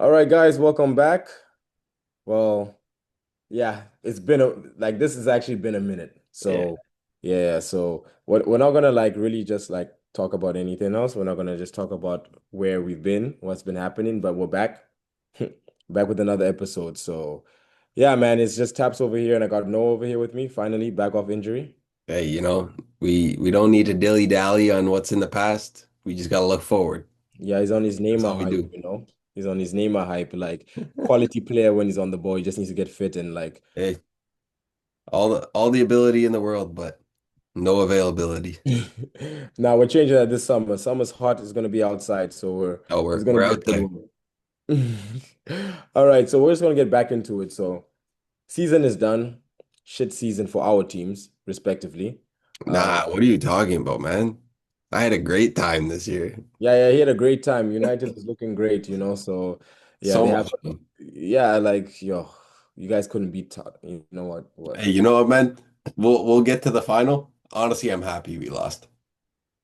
All right, guys, welcome back. Well, yeah, it's been this has actually been a minute. Yeah, So, yeah, so we're not gonna like really just like talk about anything else. We're not gonna just talk about where we've been, what's been happening, but we're back, back with another episode. So, yeah, man, it's just Taps over here, and I got Noah over here with me, finally, back off injury. hey, we don't need to dilly-dally on what's in the past. We just gotta look forward. Yeah, he's on his That's Neymar all we hype, do. you know. He's on his Neymar hype, like quality player when he's on the ball. He just needs to get fit and like Hey, all the ability in the world, but no availability. Now we're changing that this summer. Summer's hot. It's gonna be outside, so Oh, it's we're gonna we're be a out good there. one. All right, so we're just gonna get back into it. So season is done. Shit season for our teams, respectively. Uh, Nah, what are you talking about, man? I had a great time this year. yeah, he had a great time. United is looking great, you know. So yeah, So they have much fun. yeah, like yo, you guys couldn't beat Todd. You know what? What? Hey, you know what, man? We'll get to the final. Honestly, I'm happy we lost.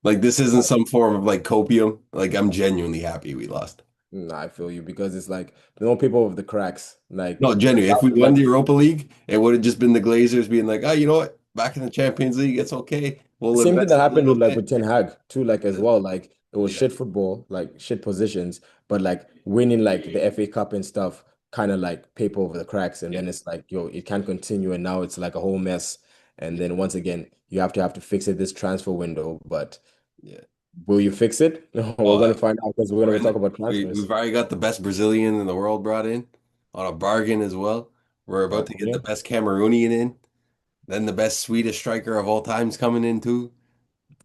Like this isn't some form of like copium. Like I'm genuinely happy we lost. Nah, I feel you because it's like no people of the cracks. No, genuinely, if we won Like the Europa League, it would have just been the Glazers being like, oh, you know what? Back in the Champions League, it's okay. We'll same thing that invest a happened little with bit. Ten Hag too, like as well. Like it was Yeah, shit football, like shit positions, but like winning like the FA Cup and stuff kind of like paper over the cracks. And yeah, then it's like, yo, it can't continue. And now it's like a whole mess. And then once again, you have to fix it this transfer window. But yeah. will you fix it? We're Well, gonna find out because we're we're gonna in talk it. about We've transfers. already got the best Brazilian in the world brought in on a bargain as well. We're about to get the Rafinha. best Cameroonian in. Then the best Swedish striker of all time's coming in too.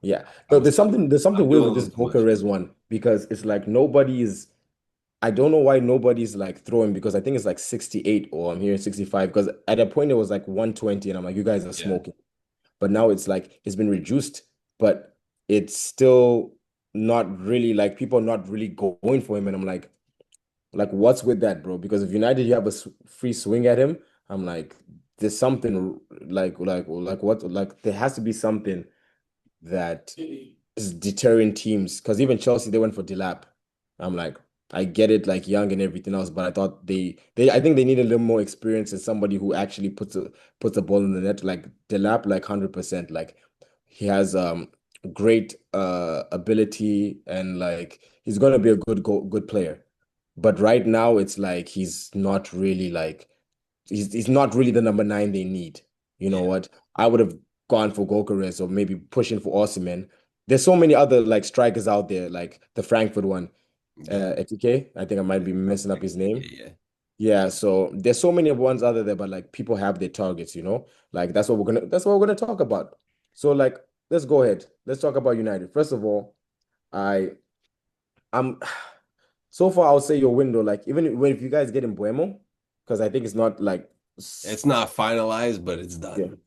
Yeah. No, I'm there's something I'm weird doing with a this little too much. Gyokeres one because it's like nobody is I don't know why nobody's like throwing because I think it's like 68 or I'm hearing 65 because at a point it was like 120 and I'm like, you guys are Yeah, smoking. But now it's like it's been reduced, but it's still not really like people are not really going for him. And I'm like, what's with that, bro? Because if United you have a free swing at him, I'm like, there's something like what like there has to be something that is deterring teams. Because even Chelsea, they went for Delap. I'm like, I get it, like young and everything else, but I thought they I think they need a little more experience and somebody who actually puts a ball in the net. Like Delap, like 100%. Like he has great ability and like he's gonna be a good player. But right now, it's like he's not really like he's not really the number nine they need. You know yeah, what? I would have gone for Gyokeres or maybe pushing for Osimhen. There's so many other like strikers out there, like the Frankfurt one, yeah, Etike. I think I might be messing up his name. yeah. Yeah, so there's so many ones out there, but like people have their targets, you know? Like that's what we're gonna talk about. So like let's go ahead. Let's talk about United. First of all, I I'm so far I'll say your window, like even when if you guys get in Buemo, because I think it's not like It's not finalized, but it's yeah. done.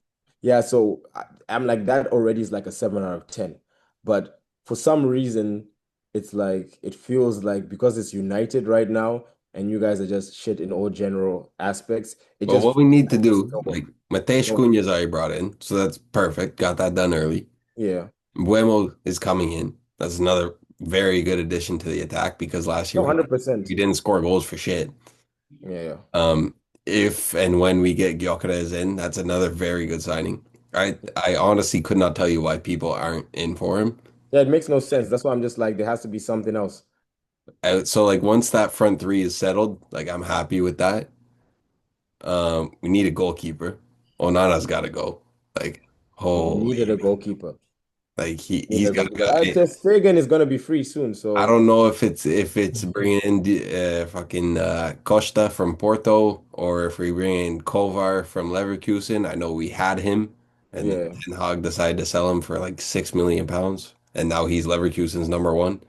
Yeah, so I'm like that already is like a 7 out of 10. But for some reason, it's like it feels like because it's United right now and you guys are just shit in all general aspects, it But just what we feels need to like it's do, like Matej no, Cunha's already brought in, so that's perfect. Got that done early. yeah, Buemo is coming in. That's another very good addition to the attack because last year no, we 100%. we didn't score goals for shit. Yeah, yeah. Um, if and when we get Gyokeres in, that's another very good signing. I honestly could not tell you why people aren't in for him. Yeah, it makes no sense. That's why I'm just like there has to be something else. So like once that front three is settled, like I'm happy with that. We need a goalkeeper. Onana's got to go. Like We needed holy, a goalkeeper. like he We needed he's a got to goalkeeper. go. Ter Stegen is gonna be free soon, I so don't know if it's bringing in fucking Costa from Porto or if we bring in Kovar from Leverkusen. I know we had him, and then yeah. Ten Hag decided to sell him for like £6 million, and now he's Leverkusen's number one.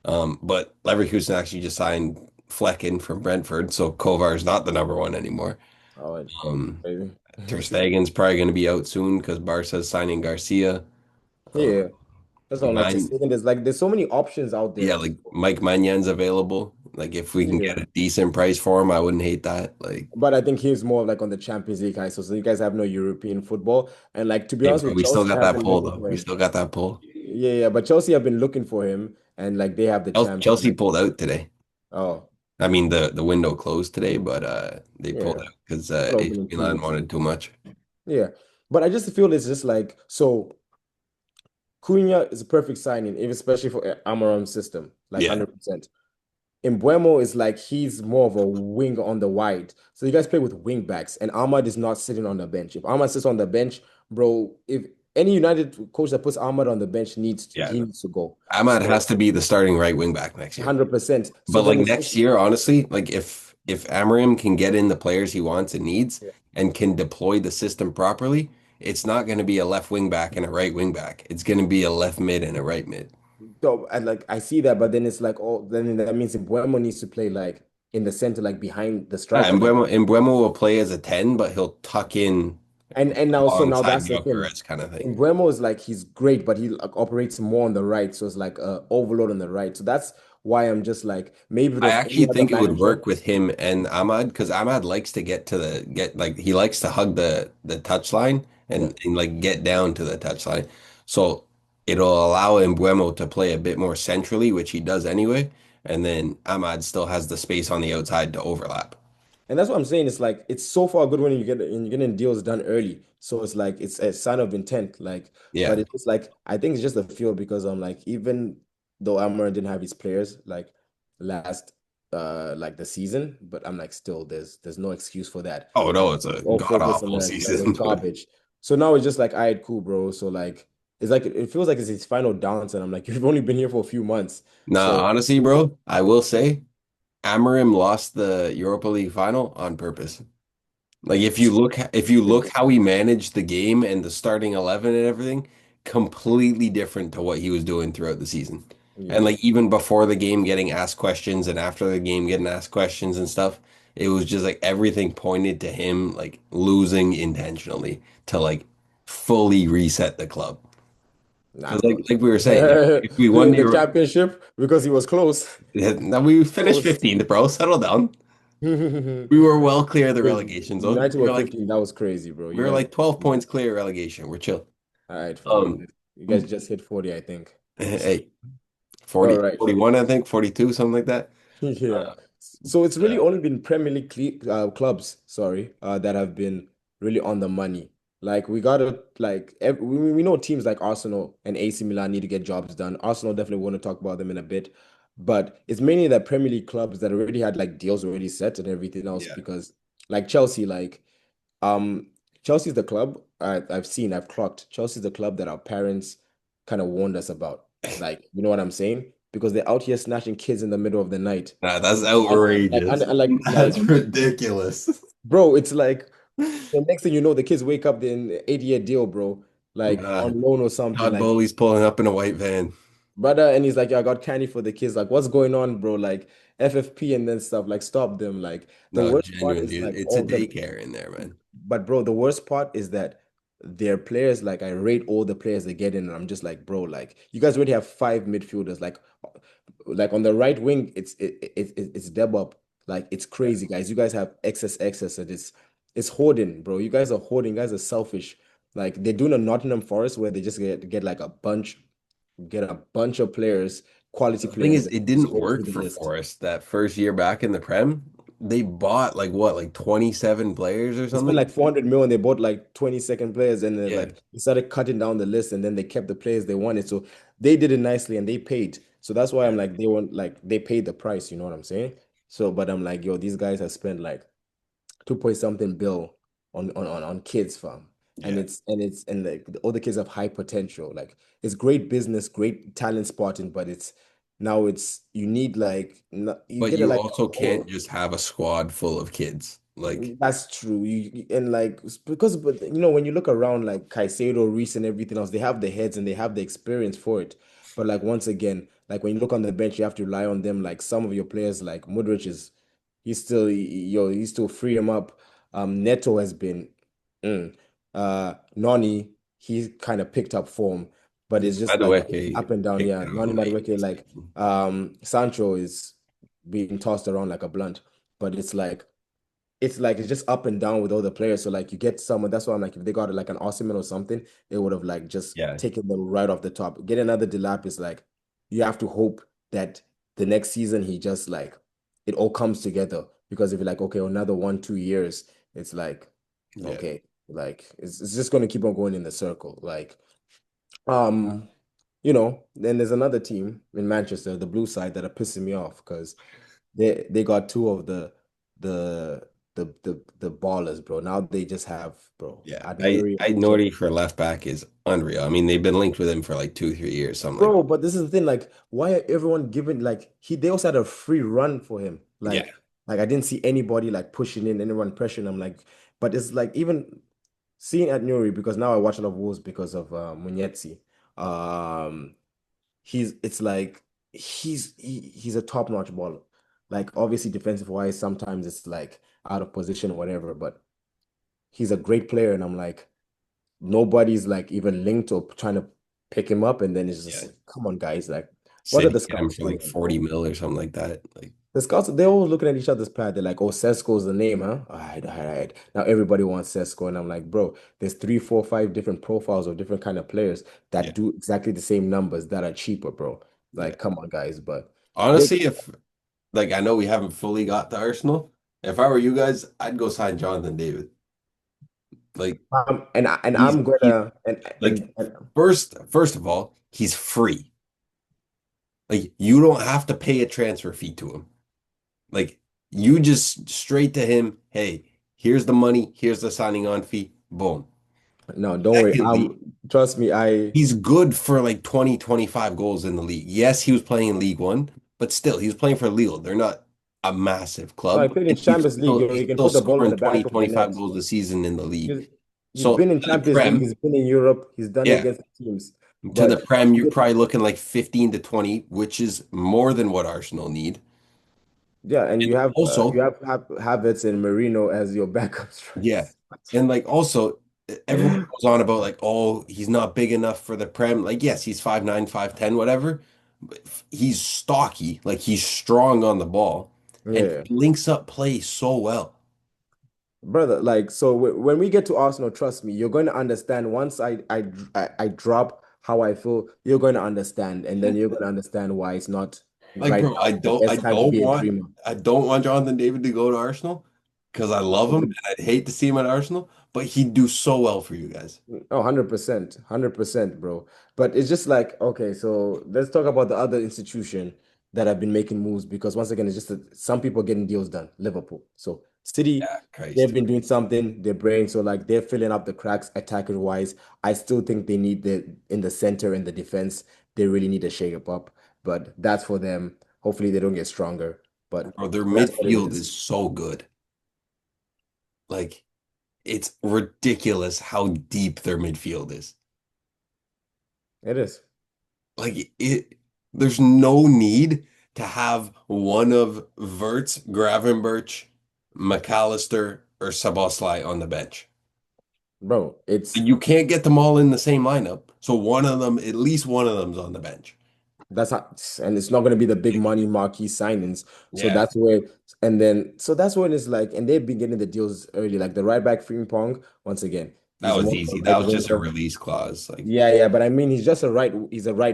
But Leverkusen actually just signed Flecken from Brentford, so Kovar is not the number one anymore. Oh, Um, crazy. Ter Stegen's probably going to be out soon because Barca's signing Garcia. Uh, Yeah. That's all. Like Man, just thinking, there's so many options out there. yeah, like Mike Manyan's available. Like if we can get Yeah, a decent price for him, I wouldn't hate that. Like, but I think he's more like on the Champions League high. So you guys have no European football, and like to be hey, honest bro, with we still Chelsea, got have that been pull looking though. for We him. still got that pull. Yeah, yeah, but Chelsea have been looking for him, and like they have the Chelsea Champions League. pulled out today. Oh. I mean, the window closed today, but they pulled Yeah, out because it's gonna open in AC two Milan weeks. wanted too much. Yeah, but I just feel it's just like so. Cunha is a perfect signing, especially for Amarim's system, like Yeah. 100%. Embuemo is like he's more of a wing on the wide. So you guys play with wing backs, and Ahmad is not sitting on the bench. If Ahmad sits on the bench, bro, if any United coach that puts Ahmad on the bench Yeah. he needs to go. Ahmad So has to be the starting right wing back next year. 100%. So But like then it's next just year, honestly, like if Amarim can get in the players he wants and needs yeah. and can deploy the system properly, it's not going to be a left wing back and a right wing back. It's going to be a left mid and a right mid. So I like I see that, but then it's like oh, then that means Embuemo needs to play like in the center, like behind the Yeah, striker, like Mbeumo will play as a 10, but he'll tuck in and now so now alongside that's the thing. Gyokeres kind of thing. Embuemo is like he's great, but he like, operates more on the right, so it's like overload on the right. So that's why I'm just like maybe if it I was any actually other think it would manager, work with him and Ahmad because Ahmad likes to get to the get like he likes to hug the touch line yeah. and like get down to the touch line. So it'll allow Embuemo to play a bit more centrally, which he does anyway, and then Ahmad still has the space on the outside to overlap. And that's what I'm saying. It's like it's so far good when you get and you're getting deals done early. So it's like it's a sign of intent. Like, but Yeah. it's just like I think it's just a feel because I'm like even though Amarin didn't have his players like last like the season, but I'm like still there's no excuse for that. Oh no, Like it's a all god focus on awful that that was season. garbage. So now it's just like all right, cool, bro. So like it's like it feels like it's his final dance, and I'm like you've only been here for a few months. Nah, So honestly, bro, I will say Amarim lost the Europa League final on purpose. Like if you look how he managed the game and the starting 11 and everything, completely different to what he was doing throughout the season. And yeah. like even before the game getting asked questions and after the game getting asked questions and stuff, it was just like everything pointed to him like losing intentionally to like fully reset the club. Nah, Because bro. like we were saying, if we won In the the Euro championship because he was close. now we finished Close. 15th, bro. Settle down. Crazy. We were well clear of the relegation zone. United were 15. That was crazy, bro. We You were guys. like 12 points clear of relegation. We're chill. All right, fam. Um, You guys just hit 40, I think. hey, All 40, right. 41, I think, 42, something like that. Yeah. Uh, So it's really yeah. only been Premier League clubs, sorry, that have been really on the money. Like we gotta like we know teams like Arsenal and AC Milan need to get jobs done. Arsenal definitely want to talk about them in a bit, but it's mainly the Premier League clubs that already had like deals already set and everything else Yeah. because like Chelsea, like um Chelsea's the club I've clocked. Chelsea's the club that our parents kind of warned us about. Like, you know what I'm saying? Because they're out here snatching kids in the middle of the night. Nah, that's And, outrageous. and That's ridiculous. bro, it's like the next thing you know, the kids wake up in 8-year deal, bro, like Nah, on loan or something. Todd Like, Bohleys pulling up in a white van. brother, and he's like, yeah, I got candy for the kids. Like, what's going on, bro? Like FFP and then stuff. Like, stop them. Like, the No, worst part genuinely, is like it's a all the daycare in there, man. but bro, the worst part is that their players, like I rate all the players they get in, and I'm just like, bro, like you guys already have five midfielders. Like on the right wing, it's Debop. Like it's Yeah. crazy, guys. You guys have excess, and it's hoarding, bro. You guys are hoarding. You guys are selfish. Like they're doing a Nottingham Forest where they just get like get a bunch of players, quality The thing players, is, and it just didn't go through work the for list. Forest that first year back in the Prem. They bought like what, like 27 players or They spent something? like 400 million. They bought like 22nd players, and then Yeah. like they started cutting down the list, and then they kept the players they wanted. So they did it nicely, and they paid. So that's why I'm Yeah. like they want like they paid the price. You know what I'm saying? So, but I'm like, yo, these guys have spent like 2 point something bill on kids, fam, and Yeah. it's like all the kids have high potential. Like it's great business, great talent spotting, but it's now it's you need like you But get it you like also a core. can't just have a squad full of kids. Like, That's true. And like because but you know when you look around like Caicedo, Reece, and everything else, they have the heads and they have the experience for it. But like once again, like when you look on the bench, you have to rely on them. Like some of your players, like Modric is, he's still free him up. Neto has been, mm. Noni, he's kind of picked up form, but it's just like Madueke up and down. kicked Yeah, Noni down late in Madueke, the like season. Sancho is being tossed around like a blunt, but it's just up and down with all the players. So like you get someone, that's why I'm like, if they got like an Osimhen or something, it would have like just Yeah. taken them right off the top. Get another Delap is like you have to hope that the next season he just like it all comes together. Because if you're like, okay, another 1, 2 years, it's like, Yeah. okay, like it's just gonna keep on going in the circle. Like, um, then there's another team in Manchester, the blue side, that are pissing me off because they got two of the the ballers, bro. Now they just have, bro, Yeah. Adnori I and Joe. Nordy for left back is unreal. I mean, they've been linked with him for like 2, 3 years, something like Bro, but this is the thing, like, why are everyone giving like they also had a free run for him. yeah. Like I didn't see anybody like pushing in, anyone pressuring him. Like, but it's like even seeing at Nuri, because now I watch a lot of Wolves because of Munyetsi. Um, it's like he's a top-notch baller. Like obviously defensive wise, sometimes it's like out of position or whatever, but he's a great player, and I'm like, nobody's like even linked or trying to pick him up, and then it's just Yeah. like, come on, guys, like, what are City the get him scouts for like doing, 40 bro? mil or something like that. Like, The scouts, they're all looking at each other's pad. They're like, oh, Sesko's the name, huh? All right, all right. Now everybody wants Sesko. And I'm like, bro, there's 3, 4, 5 different profiles of different kind of players yeah. that do exactly the same numbers that are cheaper, bro. Yeah. Like, come on, guys. But they Honestly, if like I know we haven't fully got to Arsenal, if I were you guys, I'd go sign Jonathan David. Like and he's I'm he's gonna like first of all, he's free. Like you don't have to pay a transfer fee to him. Like you just straight to him, hey, here's the money, here's the signing on fee. Boom. no, don't worry. Secondly, Trust me, I he's good for like 20, 25 goals in the league. Yes, he was playing in League One, but still, he was playing for Lille. They're not a massive no, I club. played in And he's Champions League. still, You know, he's you can still put the ball in scoring the 20, back of the 25 net. goals a season in the league. He's, he's So been in to the Champions League. Prem, He's been in Europe. He's done it yeah, against teams. to the But Prem, you're probably looking like 15 to 20, which is more than what Arsenal need. yeah, and And you also, have Havertz and Marino as your backup yeah. strikers. And like also everyone goes on about like, oh, he's not big enough for the Prem. Like, yes, he's 5'9", 5'10", whatever. But he's stocky, like he's strong on the ball. And Yeah, he links up play so well. brother. Like so, when we get to Arsenal, trust me, you're going to understand. Once I drop how I feel, you're going to understand, and then you're going to understand why it's not Like, right bro, now the best time to be a dreamer. I don't want Jonathan David to go to Arsenal because I love him and I'd hate to see him at Arsenal, but he'd do so well for you guys. Oh, 100%, 100%, bro. But it's just like, okay, so let's talk about the other institution that have been making moves because once again, it's just that some people getting deals done. Liverpool. So City, Yeah, they've Christ. been doing something, their brain. So like they're filling up the cracks attacker wise. I still think they need in the center and the defense, they really need to shake it up. But that's for them. Hopefully they don't get stronger. But Bro, their that's what it midfield is. is so good. Like, it's ridiculous how deep their midfield is. It is. Like there's no need to have one of Verts, Gravenberch, McAllister, or Saboslai on the bench. Bro, it's You can't get them all in the same lineup. So one of them, at least one of them's on the bench. That's not, and it's not going to be the big money marquee signings. So Yeah, that's where, and then, so that's when it's like, and they've been getting the deals early, like the right back Frimpong. Once again, that he's was more of easy. a That right was just a winger. release clause. Like, Yeah, yeah, but I mean, he's a right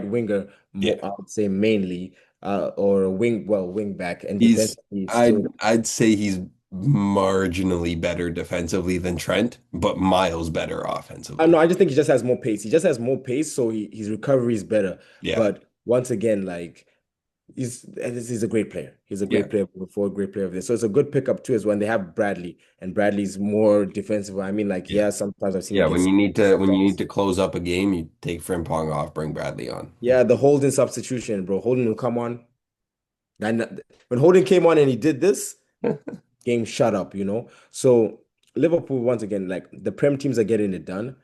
winger, more, yeah, I would say mainly, or a wing back, and he's defensively still. I'd say he's marginally better defensively than Trent, but miles better I know, offensively. I just think he just has more pace. He just has more pace, so his recovery is better. Yeah, But once again, like. He's a great player. He's a yeah. great player before, great player of this. So it's a good pickup too, is when they have Bradley, and Bradley's more defensive. I mean, like, Yeah. yeah, sometimes I've seen him Yeah, get when you need stops. to close up a game, you take Frimpong off, bring Bradley on. Yeah, the Holden substitution, bro. Holden will come on. And when Holden came on and he did this, game shut up. So Liverpool, once again, like the Prem teams are getting it done.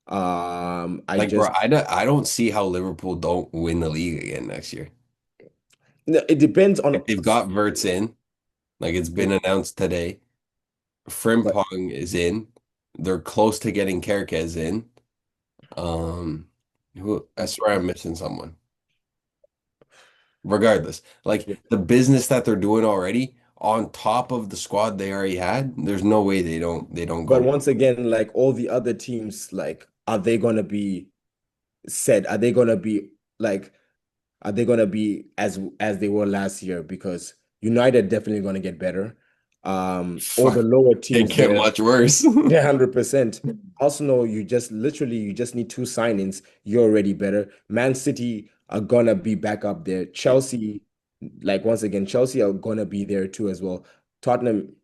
I Like, bro, just I don't see how Liverpool don't win the league again next year. no, it depends on, Like they've got Verts in, like it's been announced today. but Frimpong is in. They're close to getting Gyokeres in. I swear I'm missing someone. Regardless, like the business that they're doing already on top of the squad they already had, there's no way they don't but go. once again, like all the other teams, like, are they gonna be said? Are they gonna be as they were last year? Because United definitely going to get better. All the Fuck, lower it teams get there, much worse. yeah, 100%. Arsenal, you just literally you just need two signings. You're already better. Man City are gonna be back up there. Yeah. Chelsea, like once again, Chelsea are gonna be there too as well. Tottenham,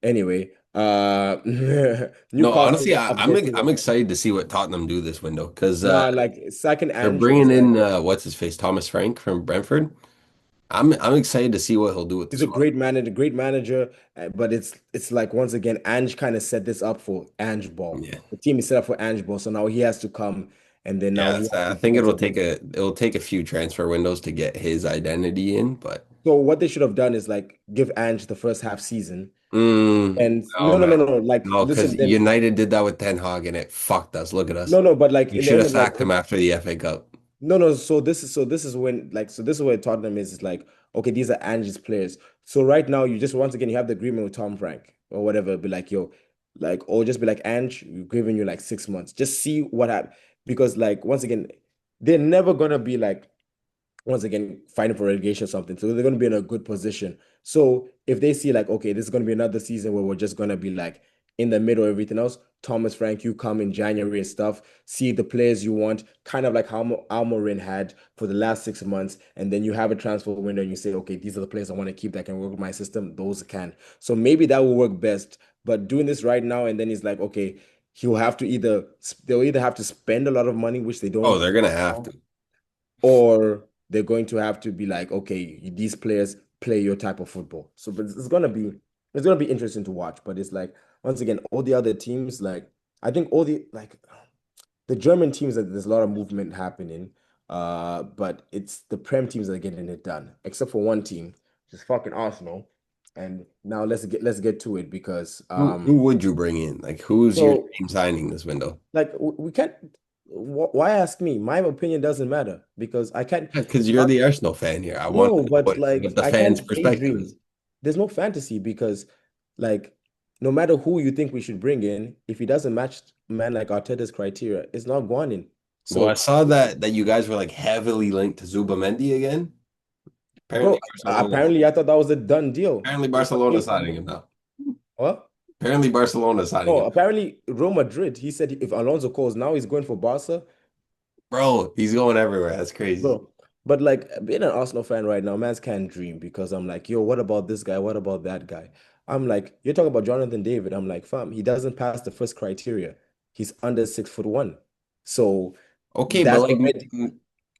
anyway. No, Newcastle, honestly, I'm I'm guessing. I'm excited to see what Tottenham do this window because Nah, like second they're Ange bringing is like in what's his face, Thomas Frank from Brentford. I'm excited to see what he'll do with the he's a squad. great manager, but it's like once again, Ange kind of set this up for Ange ball. Yeah, The team is set up for Ange ball, so now he has to come and then now yeah. he has I to think get it'll take a few transfer windows to get his identity in, but So what they should have done is like give Ange the first half season. And no man, like no, because listen, then United did that with Ten Hag and it fucked us. Look at us. but like You in the should end have of like sacked him after the FA Cup. no, so this is when like so this is where Tottenham is like okay, these are Ange's players. So right now you just once again you have the agreement with Tom Frank or whatever, be like yo, like or just be like Ange, we're giving you like 6 months. Just see what happens because like once again, they're never gonna be like once again fighting for relegation or something. So they're going to be in a good position. So if they see like, okay, this is going to be another season where we're just going to be like in the middle of everything else, Thomas Frank, you come in January and stuff, see the players you want, kind of like how Almorin had for the last 6 months, and then you have a transfer window and you say, okay, these are the players I want to keep that can work with my system. Those can. So maybe that will work best. But doing this right now, and then he's like, okay, he'll have to either they'll either have to spend a lot of money, which they Oh, don't they're gonna have to. or they're going to have to be like, okay, these players play your type of football. So, but it's gonna be interesting to watch. But it's like once again, all the other teams, like I think all the German teams that there's a lot of movement happening. But it's the Prem teams that are getting it done, except for one team, which is fucking Arsenal. And now let's get to it because Who would you bring in? Like, who's your so dream signing this window? like we can't. Why ask me? My opinion doesn't matter because I can't. Because you're the Arsenal fan here. I want No, to know but what like the I fans' can't perspective daydream. is. There's no fantasy because like no matter who you think we should bring in, if he doesn't match man like Arteta's criteria, it's not going in. Well, I So, saw that you guys were like heavily linked to Zubamendi again. bro, Apparently Barcelona. apparently I thought that was a done deal. Apparently What Barcelona came signing from him now. what? Apparently Barcelona signing No, him. apparently Real Madrid. He said if Alonso calls now, he's going for Barca. Bro, he's going everywhere. That's crazy. Bro, but like being an Arsenal fan right now, man's can't dream because I'm like, yo, what about this guy? What about that guy? I'm like, you're talking about Jonathan David. I'm like, fam, he doesn't pass the first criteria. He's under 6'1". So Okay, but that's like already,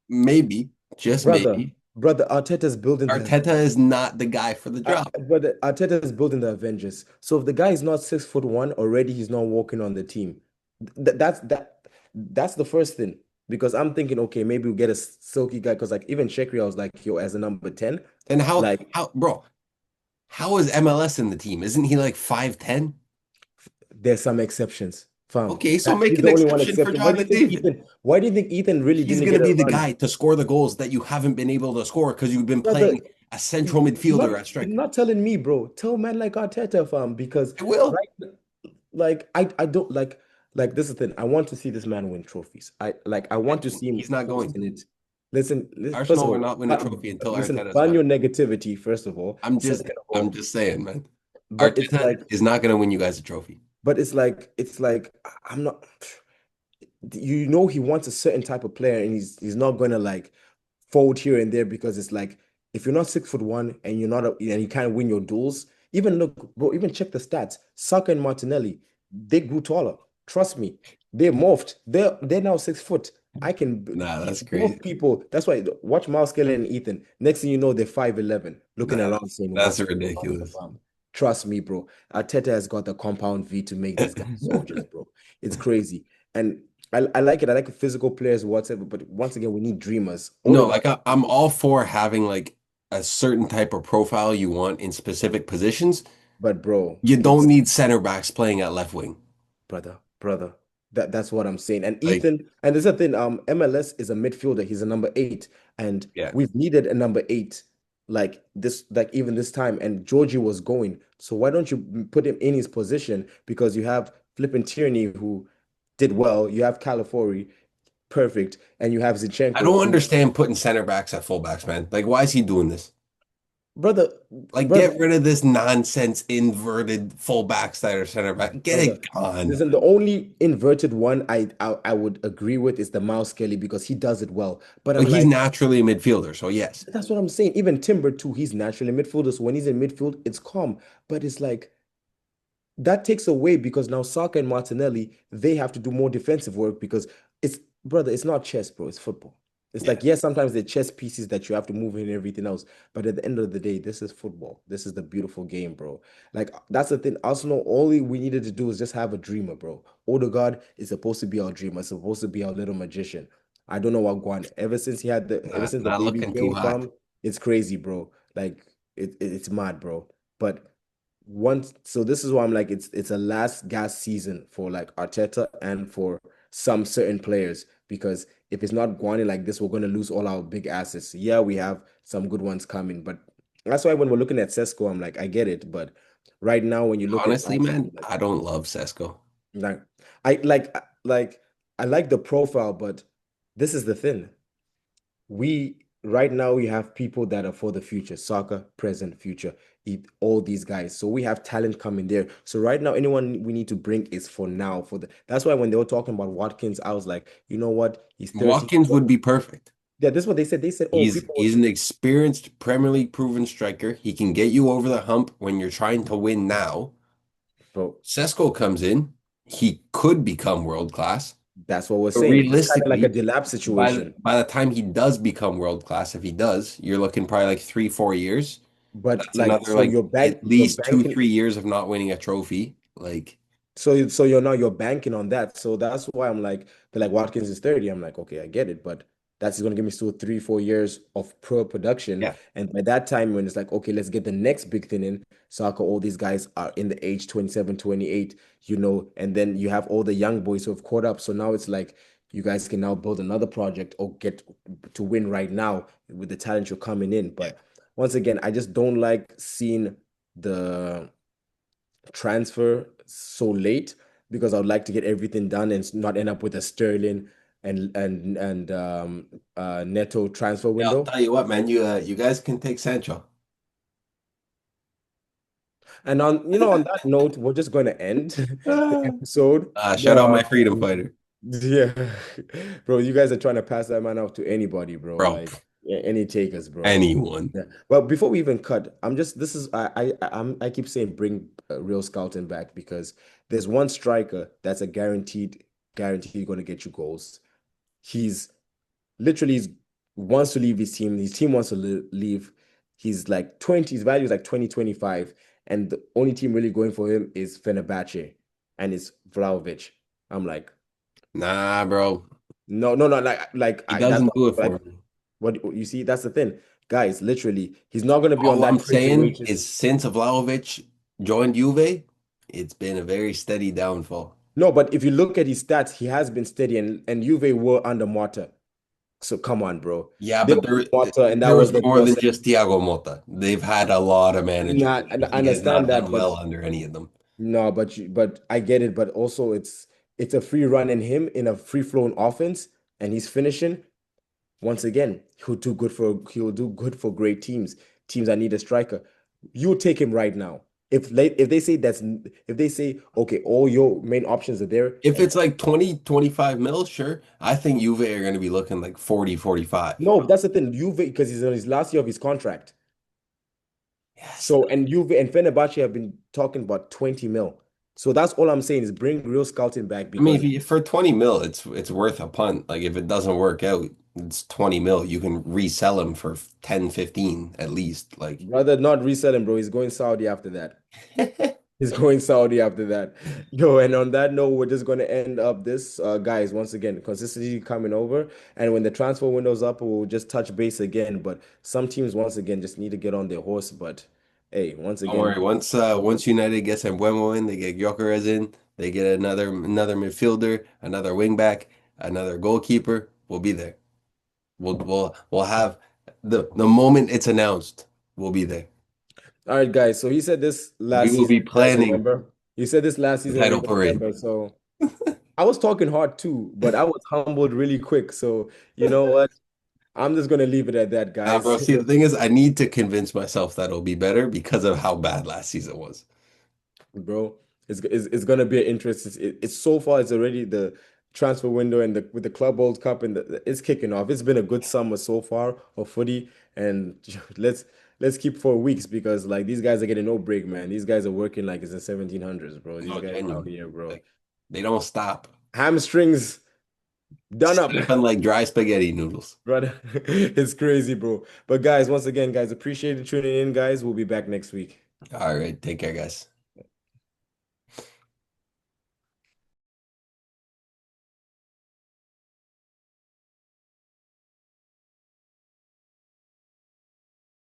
maybe, just brother, maybe, brother, Arteta's building the Arteta is not the guy for the job. brother, Arteta's building the Avengers. So if the guy is not 6'1", already he's not walking on the team. That's the first thing. Because I'm thinking, okay, maybe we'll get a silky guy. Because like even Shekri, I was like, yo, as a number 10. And Like bro, how is MLS in the team? Isn't he like 5'10"? there's some exceptions, fam. Okay, so make He's an the only one exception for exception. Why do you Jonathan think David. Ethan? Why do you think Ethan really He's didn't going to get a be the run, guy to score the goals that you haven't been able to score because you've been brother? playing a central You're midfielder not at you're striker. not telling me, bro. Tell man like Arteta, fam, because I will. right, like I don't like this is the thing. I want to see this man win trophies. I want to see him He's not first going in to. it. Listen, first Arsenal of will all, not win a trophy until listen, Arteta's ban back. your negativity, first of all. I'm just Second of I'm all, just saying, man. but it's Arteta like, is not going to win you guys a trophy. it's like I'm not. You know he wants a certain type of player, and he's not gonna like fold here and there because it's like if you're not 6'1" and you're not and you can't win your duels, even look, bro, even check the stats. Saka and Martinelli, they grew taller. Trust me, they morphed. They're now 6 foot. I can Nah, that's both crazy. people. That's why watch Miles Kelly and Ethan. Next thing you know, they're 5'11", looking Nah, around saying, that's "What's wrong with the ridiculous. farm?" Trust me, bro. Arteta has got the compound V to make these guys soldiers, bro. It's crazy. And I like it. I like physical players, whatever. But once again, we need dreamers. All No, the like I'm all for having like a certain type of profile you want in specific positions. but bro, You don't it's need center backs playing at left wing. brother. That's what I'm saying. And Like, Ethan, and there's a thing. MLS is a midfielder. He's a number 8, and yeah, we've needed a number 8 like this, like even this time. And Georgie was going. So why don't you put him in his position? Because you have Flippin Tierney who did well. You have Calafori, perfect, and you have I Zinchenko don't who understand putting center backs at fullbacks, man. Like, why is he doing this? brother, Like, brother, get rid of this nonsense inverted fullback side or center back. Get brother. it gone. Listen, the only inverted one I would agree with is the Miles Kelly because he does it well. But But I'm he's like, naturally a midfielder, so yes. that's what I'm saying. Even Timber too, he's naturally a midfielder. So when he's in midfield, it's calm. But it's like that takes away because now Saka and Martinelli, they have to do more defensive work because it's brother, it's not chess, bro. It's football. It's Yeah. like, yes, sometimes they're chess pieces that you have to move in and everything else. But at the end of the day, this is football. This is the beautiful game, bro. Like that's the thing. Arsenal, all we needed to do is just have a dreamer, bro. Odegaard is supposed to be our dreamer, supposed to be our little magician. I don't know what Guan. Ever since the Not baby looking too came hot. from, it's crazy, bro. Like it's mad, bro. But once so this is why I'm like it's a last gas season for like Arteta and for some certain players because if it's not going like this, we're going to lose all our big assets. Yeah, we have some good ones coming, but that's why when we're looking at Sesko, I'm like, I get it, but right now when you look at Honestly, Arsenal, man, I don't love Sesko. like I like I like the profile, but this is the thing we right now we have people that are for the future, soccer, present, future, all these guys. So we have talent coming there. So right now, anyone we need to bring is for now. For the that's why when they were talking about Watkins, I was like, you know what? He's 30. Watkins would be perfect. Yeah, this is what they said. They said, oh, people He's an experienced Premier League proven striker. He can get you over the hump when you're trying to win now. bro, Sesko comes in, he could become world class. that's what we're But saying. It's kind of like a realistically, Delap situation. by the time he does become world class, if he does, you're looking probably like 3, 4 years. But That's like, another so like you're bank, at you're least two, banking. 3 years of not winning a trophy. Like, So you're banking on that. So that's why I'm like, they're like Watkins is 30. I'm like, okay, I get it, but that's gonna give me still 3, 4 years of pro production. yeah, And by that time, when it's like, okay, let's get the next big thing in soccer, all these guys are in the age 27, 28, and then you have all the young boys who have caught up. So now it's like you guys can now build another project or get to win right now with the talent you're coming in. yeah. But once again, I just don't like seeing the transfer so late because I would like to get everything done and not end up with a Sterling and Neto transfer Yeah, I'll window. tell you what, man. You guys can take Sancho. And on that note, we're just going to end the episode. Shout out my freedom Um, fighter, yeah, bro, you guys are trying to pass that man out to anybody, bro. bro. Like any takers, bro. Anyone. Yeah. But before we even cut, I'm just this is I keep saying bring real scouting back because there's one striker that's a guaranteed going to get you goals. He's literally wants to leave his team. His team wants to leave. He's like 20, his value is like 2025. And the only team really going for him is Fenerbahce and it's Vlahovic. I'm like, Nah, bro. no, no, no, like He I that's doesn't do it for like me. what you see, that's the thing. Guys, literally, he's not gonna be on All I'm that crazy saying wages. is since Vlahovic joined Juve, it's been a very steady downfall. No, but if you look at his stats, he has been steady and Juve were under Morta. So come on, bro. Yeah, They but were under Morta, and that there was was the more real than sense. just Thiago Motta. They've had a lot of managers. Not, and I He has understand not done that, but well under any of them. no, but I get it. But also, it's a free run in him in a free flowing offense, and he's finishing. Once again, he'll do good for great teams that need a striker. You take him right now. If they say if they say okay, all your main options are there, If and it's like 20, 25 mil, sure. I think Juve are going to be looking like 40, 45. no, that's the thing. Juve because he's in his last year of his contract. Yes. So and Juve and Fenerbahce have been talking about 20 mil. So that's all I'm saying is bring real scouting back I mean, because for 20 mil, it's worth a punt. Like if it doesn't work out, it's 20 mil. You can resell him for 10, 15 at least. Like rather not resell him, bro. He's going Saudi after that. He's going Saudi after that. Yo, and on that note, we're just going to end up this, guys. Once again, consistency coming over, and when the transfer window's up, we'll just touch base again. But some teams, once again, just need to get on their horse. But hey, once don't again, worry. Once United gets Embuemo in, they get Gyokeres in, they get another midfielder, another wing back, another goalkeeper. We'll be there. We'll have the moment it's announced, we'll be there. all right, guys. So he said this We last will season, be you guys planning remember? He said this last the season, you title guys parade. remember? So I was talking hard too, but I was humbled really quick. So you know what? I'm just gonna leave it at that, Nah, bro. guys. See, the thing is, I need to convince myself that it'll be better because of how bad last season was. Bro. It's gonna be an interest. It's so far. It's already the transfer window and the with the Club World Cup and it's kicking off. It's been a good summer so far of footy, and let's keep for weeks because like these guys are getting no break, man. These guys are working like it's the 1700s, bro. These No, guys out genuinely. here, bro. Like they don't stop. Hamstrings done up, Stepping like dry spaghetti noodles. brother. It's crazy, bro. But guys, once again, guys, appreciate you tuning in, guys. We'll be back next week. All right, take care, guys.